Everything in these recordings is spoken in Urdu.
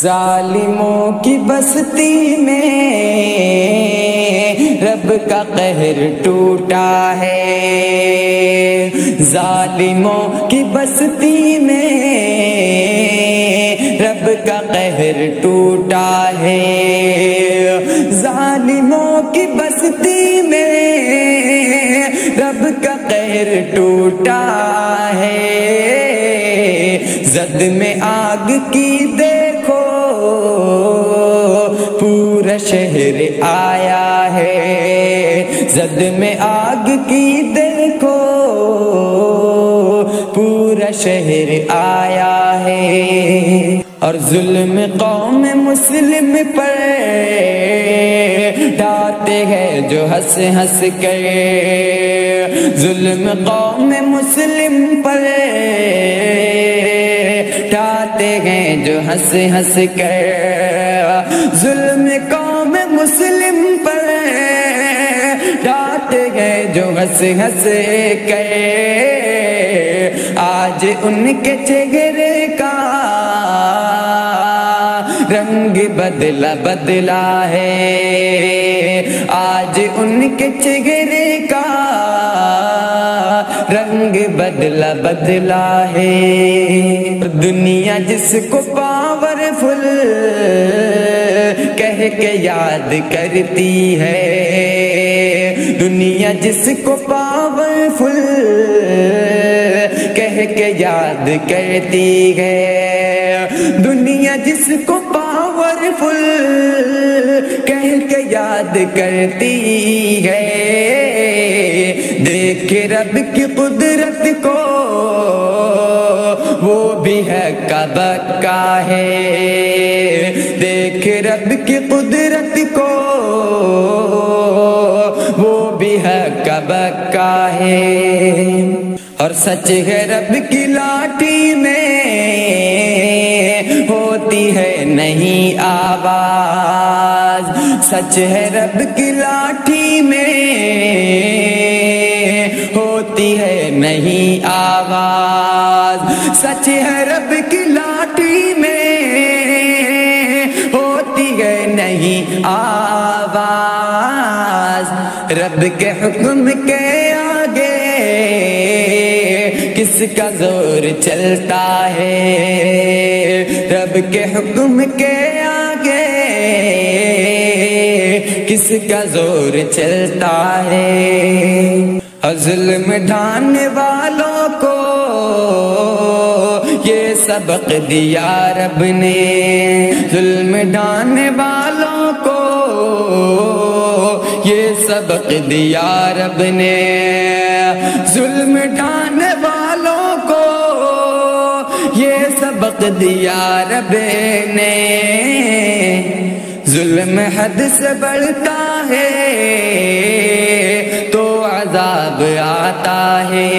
ظالموں کی بستی میں رب کا قہر ٹوٹا ہے، ظالموں کی بستی میں رب کا قہر ٹوٹا ہے، ظالموں کی بستی میں رب کا قہر ٹوٹا ہے، زد میں آگ کی دیکھو پورا شہر آیا ہے، زد میں آگ کی دیکھو پورا شہر آیا ہے، اور ظلم قوم مسلم پر ڈھاتے ہیں جو ہنس ہنس کر، ظلم قوم مسلم پر ڈھاتے ہیں جو ہنس ہنس کر، ظلم قوم مسلم پر ڈھاتے ہیں جو ہنس ہنس کر، آج ان کے چہرے کا رنگ بدلا بدلا ہے، آج ان کے چہرے کا رنگ بدلا بدلا ہے، دنیا جس کو پاورفل کہہ کے یاد کرتی ہے، دنیا جس کو پاورفل کہہ کے یاد کرتی ہے، دنیا جس کو پاورفل کہہ کے یاد کرتی ہے، دیکھ رب کی قدرت کو وہ بھی ہے کبکا ہے، دیکھ رب کی قدرت کو وہ بھی ہے کبکا ہے، اور سچ ہے رب کی لاٹھی میں ہوتی ہے نہیں آواز، سچ ہے رب کی لاٹھی میں ہوتی ہے نہیں آواز، سچ ہے رب کی لاٹھی میں ہوتی ہے نہیں آواز، رب کے حکم کے آگے کس کا زور چلتا ہے، رب کے حکم کے آگے کس کا زور چلتا ہے، ظلم ڈھانے والوں کو یہ سبق دیا رب نے، ظلم ڈھانے والوں کو یہ سبق دیا رب نے، ظلم ڈھانے والوں کو یہ سبق دیا رب نے، ظلم حد سے بڑھتا ہے تو عذاب آتا ہے،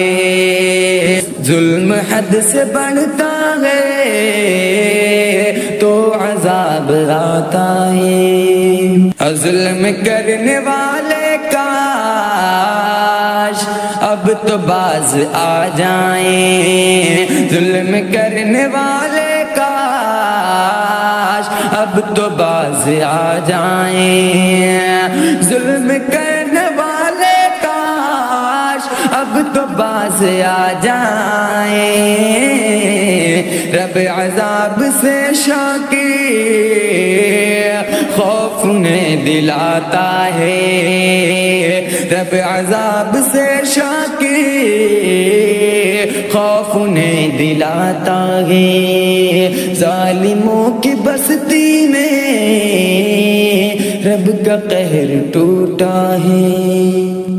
ظلم حد سے بڑھتا ہے تو عذاب آتا ہے، ظلم کرنے والے کاش اب تو باز آ جائیں، ظلم کرنے والے کاش اب تو باز آ جائیں، ظلم کرنے والے کاش اب تو باز آ جائیں، رب عذاب سے شاکی خوف انہیں دلاتا ہے، رب عذاب سے شاکی خوف انہیں دلاتا ہے، ظالموں کی بستی میں رب کا قہر ٹوٹا ہے۔